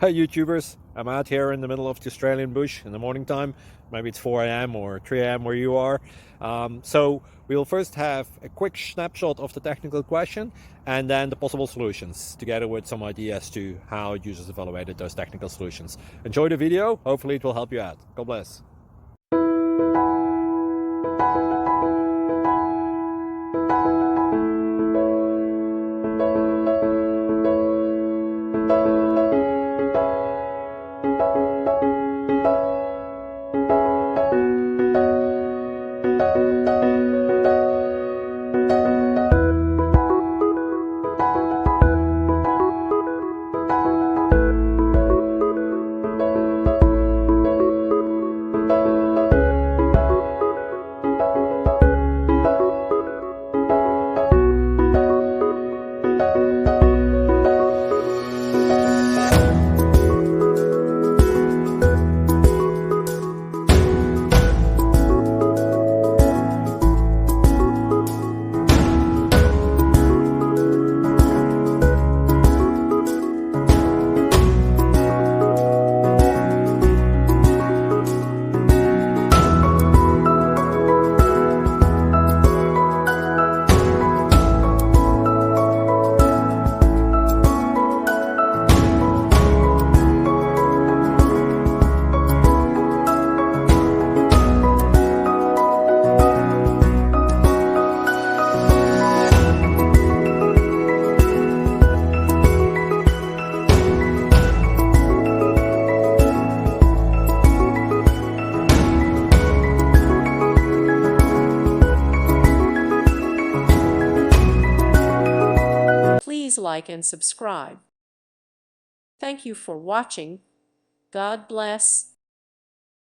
Hey YouTubers, I'm out here in the middle of the Australian bush in the morning time. Maybe it's 4 a.m. or 3 a.m. where you are. So we'll first have a quick snapshot of the technical question and then the possible solutions, together with some ideas to how users evaluated those technical solutions. Enjoy the video, hopefully it will help you out. God bless. Please like and subscribe. Thank you for watching. God bless.